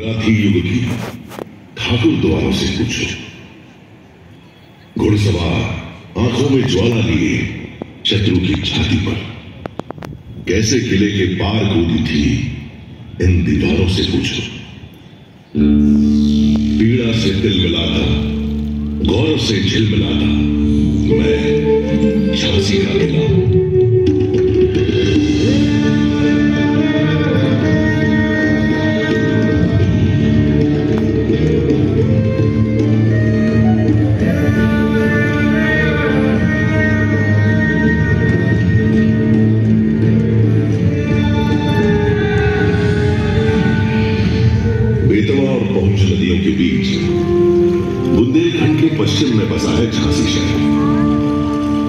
गाथी युग की ठाकुर द्वारों से पूछो। घुड़सवार आंखों में ज्वाला लिए शत्रु की छाती पर कैसे किले के पार कूदी थी, इन दीवारों से पूछो। पीड़ा से दिल मिलाता, गौरव से झिलमिलाता मैं झांसी का किला। नदियों के बीच बुंदेलखंड के पश्चिम में बसा है झांसी शहर,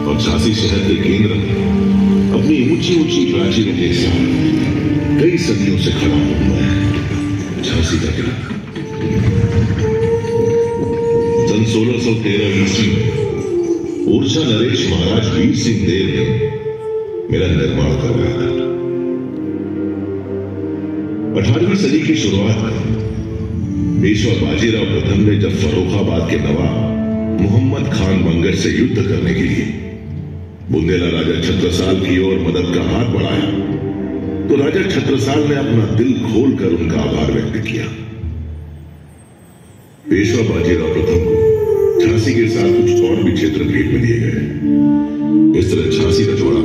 और झांसी शहर के केंद्र में अपनी ऊंची ऊंची प्राचीरों के साथ कई सदियों से खड़ा हुआ है झांसी का किला। सन 1613 ईस्वी में ओरछा नरेश महाराज वीर सिंह देव ने मेरा निर्माण करवाया था। 18वीं सदी की शुरुआत में पेशवा बाजीराव प्रथम ने जब फर्रुखाबाद के नवाब मोहम्मद खान बंगर से युद्ध करने के लिए बुंदेला राजा छत्रसाल की ओर मदद का हाथ बढ़ाया, तो राजा छत्रसाल ने अपना दिल खोलकर उनका आभार व्यक्त किया। पेशवा बाजीराव प्रथम को झांसी के साथ कुछ और भी क्षेत्र भेंट में दिए गए। इस तरह झांसी का जोड़ा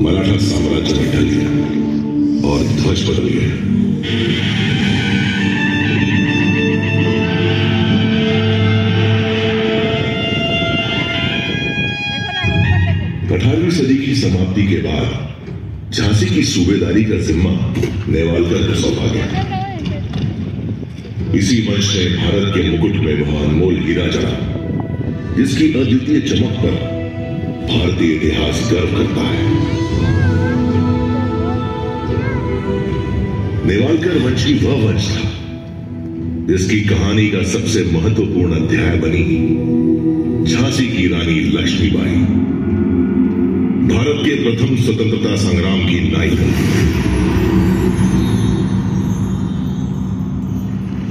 मराठा साम्राज्य में ढल गया और ध्वज बदल गया। 18वीं सदी की समाप्ति के बाद झांसी की सूबेदारी का जिम्मा नेवालकर को सौंपा गया। इसी वंश ने भारत के मुकुट में वह अनमोल हीरा जड़ा जिसकी अद्वितीय चमक पर भारतीय इतिहास गर्व करता है। नेवालकर वंश ही वह वंश था जिसकी कहानी का सबसे महत्वपूर्ण अध्याय बनी झांसी की रानी लक्ष्मीबाई, भारत के प्रथम स्वतंत्रता संग्राम की नायिका।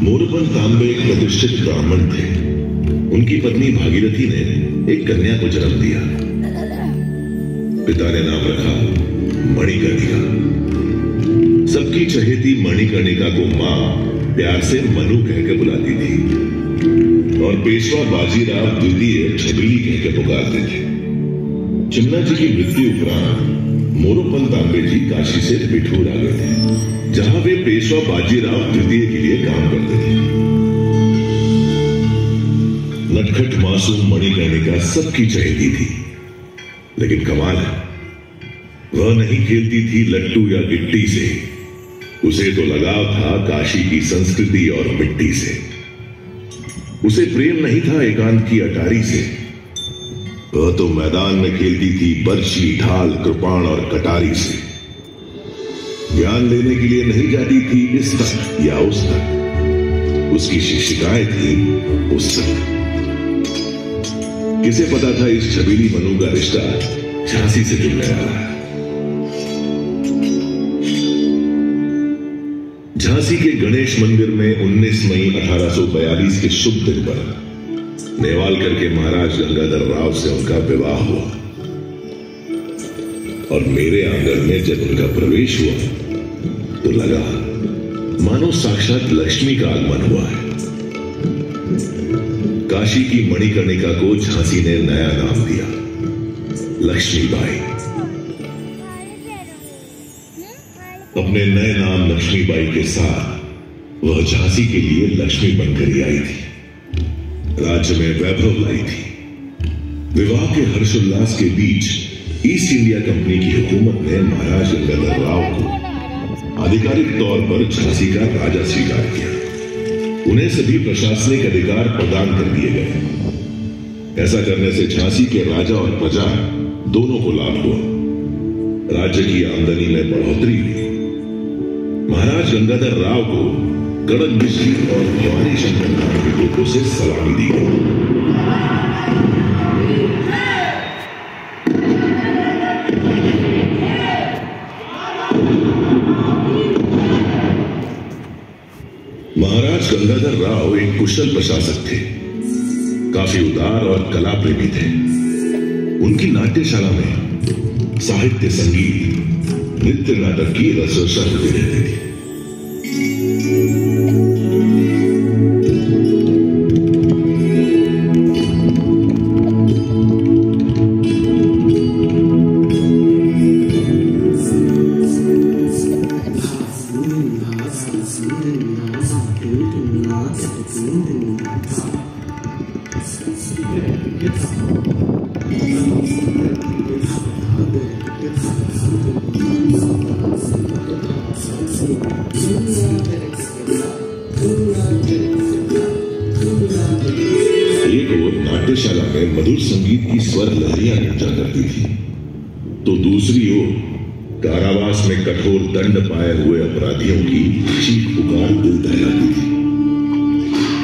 मोरपन तांबे एक प्रतिष्ठित ब्राह्मण थे। उनकी पत्नी भागीरथी ने एक कन्या को जन्म दिया। पिता ने नाम रखा मणिकर्णिका। सबकी चहेती मणिकर्णिका को मां प्यार से मनु कहकर बुलाती थी और पेशवा बाजीराव द्वितीय छबीली कहकर पुकारते थे। चिन्ना जी की मृत्यु उपरांत मोरोपन तांबे जी काशी से पिठूर आ गए थे, जहां वे पेशवा बाजीराव द्वितीय के लिए काम करते थे। नटखट मासूम मणिकर्णिका सबकी चहेती थी, लेकिन कमाल है वह नहीं खेलती थी लट्टू या गिट्टी से। उसे तो लगाव था काशी की संस्कृति और मिट्टी से। उसे प्रेम नहीं था एकांत की अटारी से। वह तो मैदान में खेलती थी बर्छी, ढाल, कृपाण और कटारी से। ज्ञान लेने के लिए नहीं जाती थी इस तक या उस तक, उसकी शिक्षिकाएं थी उस तक। किसे पता था इस छबीली मनु का रिश्ता झांसी से जुड़ गया है। झांसी के गणेश मंदिर में 19 मई 1842 के शुभ दिन पर नेवालकर के महाराज गंगाधर राव से उनका विवाह हुआ और मेरे आंगन में जब उनका प्रवेश हुआ तो लगा मानो साक्षात लक्ष्मी का आगमन हुआ है। काशी की मणिकर्णिका को झांसी ने नया नाम दिया, लक्ष्मीबाई। अपने नए नाम लक्ष्मीबाई के साथ वह झांसी के लिए लक्ष्मी बनकर ही आई थी। राज्य में वैभव लाई थी। विवाह के हर्षोल्लास के बीच ईस्ट इंडिया कंपनी की हुकूमत ने महाराज गंगाधर राव को आधिकारिक तौर पर झांसी का राजा स्वीकार किया। उन्हें सभी प्रशासनिक अधिकार प्रदान कर दिए गए। ऐसा करने से झांसी के राजा और प्रजा दोनों को लाभ हुआ। राज्य की आमदनी में बढ़ोतरी हुई। महाराज गंगाधर राव को कड़क बिजली और भवानी शंकर धाम के लोगों से सलामी दी गई। महाराज गंगाधर राव एक कुशल प्रशासक थे, काफी उदार और कला प्रेमी थे। उनकी नाट्यशाला में साहित्य, संगीत, नृत्य, नाटक की रसरसा होती रहती थी। नाट्यशाला में मधुर संगीत की स्वर लहरियां गूंजा करती थी, तो दूसरी ओर कारावास में कठोर दंड पाए हुए अपराधियों की चीख पुकार दिल दहलाती थी।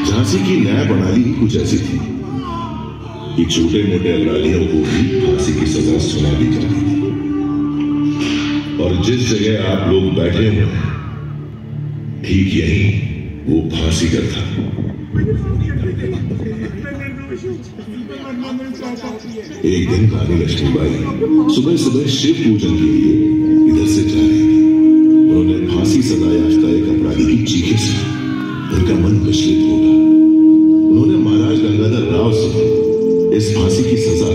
झांसी की न्याय प्रणाली ही कुछ ऐसी थी कि छोटे मोटे अपराधियों को भी फांसी की सजा सुना दी जाती थी। और जिस जगह आप लोग बैठे हुए हैं, ठीक यहीं वो फांसी का था। एक दिन रानी लक्ष्मीबाई सुबह सुबह शिव पूजन के लिए इधर से जा रही थी। उन्होंने फांसी सजा याफ्ता एक अपराधी की चीखें सुनी। उनका मन विचलित हो गया। उन्होंने महाराज गंगाधर राव से इस फांसी की सजा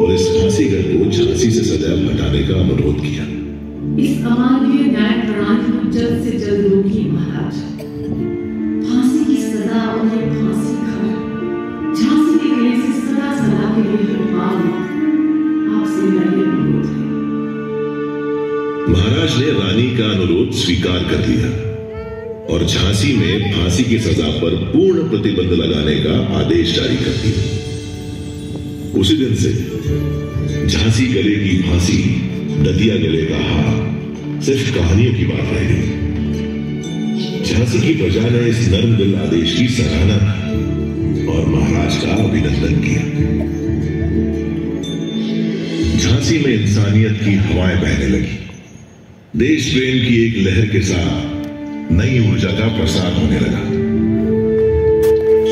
और इस फांसीगर को झांसी से सदैव हटाने का अनुरोध किया। इस अमानवीय न्याय प्रणाली को जल्द से जल्द रोकिए महाराज। फांसी की सजा और ये फांसी घर झांसी के किले से सदा सदा के लिए हटवाओ। आपसे मेरा ये अनुरोध है। महाराज ने रानी का अनुरोध स्वीकार कर लिया और झांसी में फांसी की सजा पर पूर्ण प्रतिबंध लगाने का आदेश जारी कर दिया। उसी दिन से झांसी गले की फांसी, दतिया गले का हार सिर्फ कहानियों की बात रह गई। झांसी की प्रजा ने इस नर्म दिल आदेश की सराहना की और महाराज का अभिनंदन किया। झांसी में इंसानियत की हवाएं बहने लगी। देश प्रेम की एक लहर के साथ नई ऊर्जा का प्रसार होने लगा।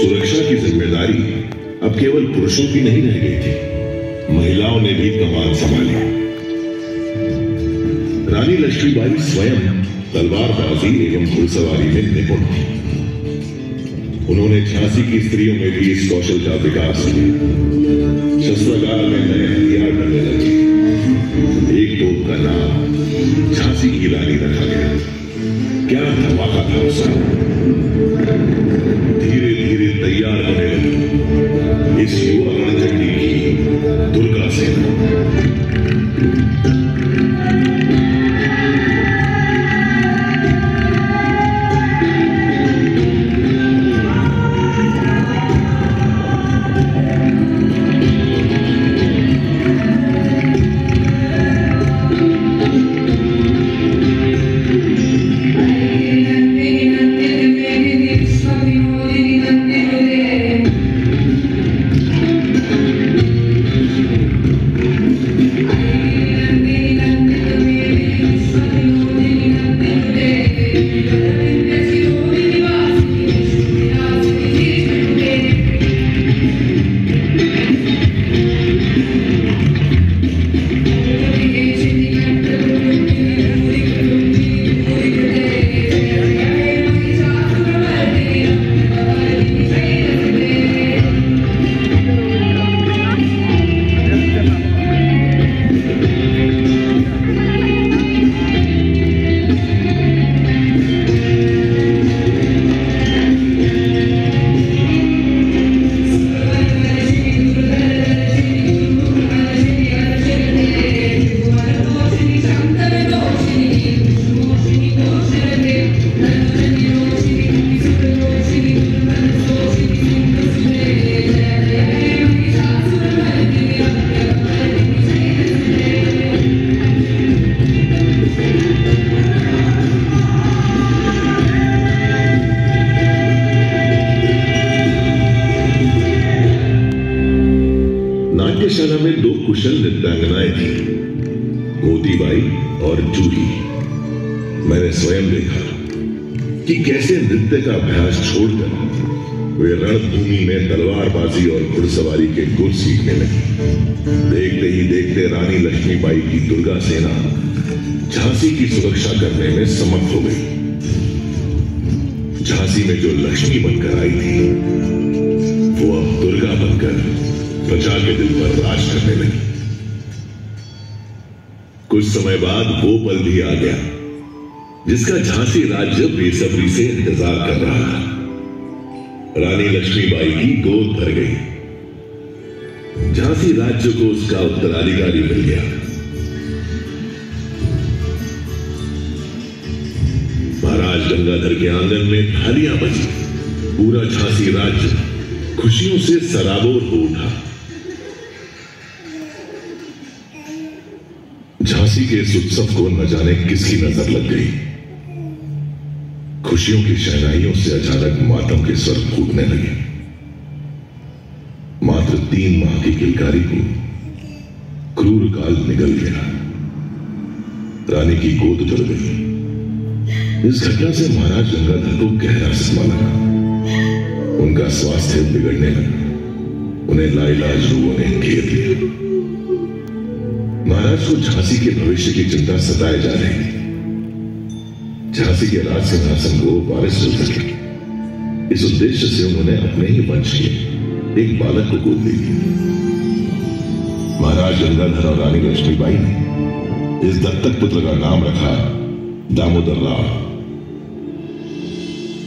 सुरक्षा की जिम्मेदारी अब केवल पुरुषों की नहीं रह गई थी, महिलाओं ने भी कमान संभाली। रानी लक्ष्मीबाई स्वयं तलवारबाजी एवं घुड़सवारी में निपुण थी। उन्होंने झांसी की स्त्रियों में भी इस कौशल का विकास किया। शस्त्रागार में नए हथियार बनने लगे। एक तोप का नाम झांसी की रानी रखा गया। क्या धमाका था उसका। धीरे धीरे तैयार होने लगी इस युवा रणचंडी की दुर्गा सेना। नाट्यशाला में दो कुशल नृत्यांगनाएं थी, मोतीबाई और जूही। मैंने स्वयं देखा कि कैसे नृत्य का अभ्यास छोड़कर वे रणभूमि में तलवारबाजी और घुड़सवारी के गुर सीखने लगी। देखते ही देखते रानी लक्ष्मीबाई की दुर्गा सेना झांसी की सुरक्षा करने में समर्थ हो गई। झांसी में जो लक्ष्मी बनकर आई थी वो अब दुर्गा बनकर प्रजा के दिल पर राज करने लगी। कुछ समय बाद वो पल भी आ गया जिसका झांसी राज्य बेसब्री से इंतजार कर रहा था। रानी लक्ष्मीबाई की गोद भर गई। झांसी राज्य को उसका उत्तराधिकारी मिल गया। महाराज गंगाधर के आंगन में थालियां बजी। पूरा झांसी राज्य खुशियों से सराबोर हो उठा। झांसी के इस उत्सव को न जाने किसकी नजर लग गई। खुशियों की शहनाइयों से अचानक मातम के स्वर फूटने लगे। मात्र 3 माह की किलकारी को क्रूर काल निगल गया। रानी की गोद उतर गई। इस घटना से महाराज गंगाधर को गहरा सदमा लगा। उनका स्वास्थ्य बिगड़ने लगा। उन्हें लाइलाज रोगों ने घेर लिया। महाराज को झांसी के भविष्य की चिंता सताए जा रही थी। झांसी के राज सिंहासन को वारिस हो सके, इस उद्देश्य से उन्होंने अपने ही वंश के एक बालक को गोद ली। महाराज गंगाधर और रानी लक्ष्मीबाई ने इस दत्तक पुत्र का नाम रखा दामोदर राव।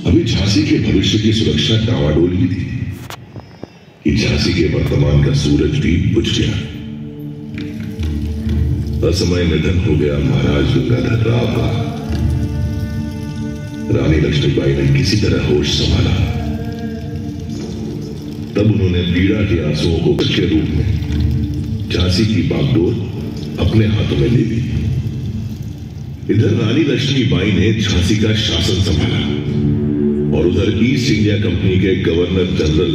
अभी झांसी के भविष्य की सुरक्षा डावाडोल ही थी कि झांसी के वर्तमान का सूरज भी बुझ गया। असमय निधन हो गया महाराज गंगाधर राव का। रानी लक्ष्मीबाई ने किसी तरह होश संभाला। तब उन्होंने पीड़ा के आंसुओं को के रूप में झांसी की बागडोर अपने हाथों में ले ली। इधर रानी लक्ष्मीबाई ने झांसी का शासन संभाला और उधर ईस्ट इंडिया कंपनी के गवर्नर जनरल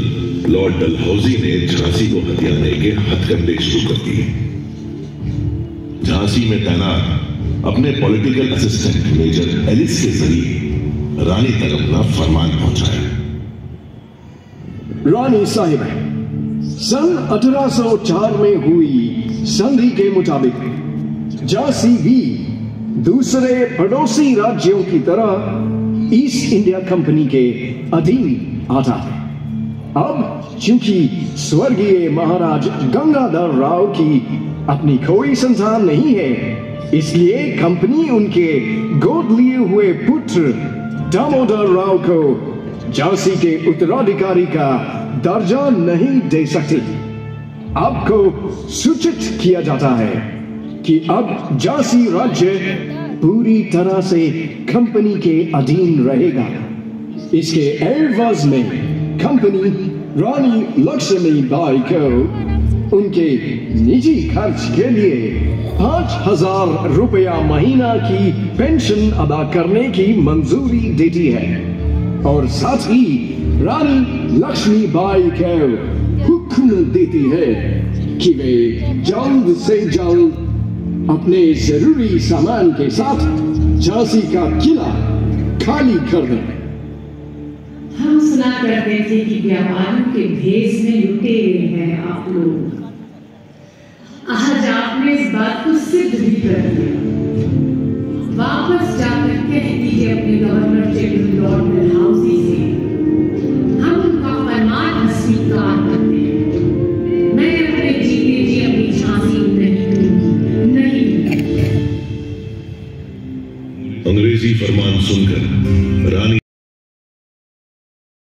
लॉर्ड डलहौजी ने झांसी को हथियाने के हथकंडे शुरू कर दिए। झांसी में तैनात अपने पॉलिटिकल असिस्टेंट मेजर एलिस के जरिए रानी तक अपना फरमान पहुंचाया। रानी साहिब, सन 1804 में हुई संधि के मुताबिक झांसी भी दूसरे पड़ोसी राज्यों की तरह ईस्ट इंडिया कंपनी के अधीन आता है। अब चूंकि स्वर्गीय महाराज गंगाधर राव की अपनी कोई संतान नहीं है, इसलिए कंपनी उनके गोद लिए हुए पुत्र दामोदर राव को झांसी के उत्तराधिकारी का दर्जा नहीं दे सकती। आपको सूचित किया जाता है कि अब झांसी राज्य पूरी तरह से कंपनी के अधीन रहेगा। इसके एवज में कंपनी रानी लक्ष्मीबाई को उनके निजी खर्च के लिए 5,000 रुपया महीना की पेंशन अदा करने की मंजूरी देती है और साथ ही रानी लक्ष्मीबाई को हुक्म देती है कि वे जल्द से जल्द अपने जरूरी सामान के साथ झांसी का किला खाली कर दें। हम सुना करते थे कि व्यापारियों के भेष में लुटे गए हैं आप लोग। आज आपने इस बात को सिद्ध भी कर दिया। वापस जाकर कह दीजिए अपने गवर्नर जनरल लॉर्ड डलहौजी से हम उनका फरमान स्वीकार करते हैं। मैं अपने जीते जी अपनी झांसी नहीं दूंगी, नहीं। अंग्रेजी फरमान सुनकर रानी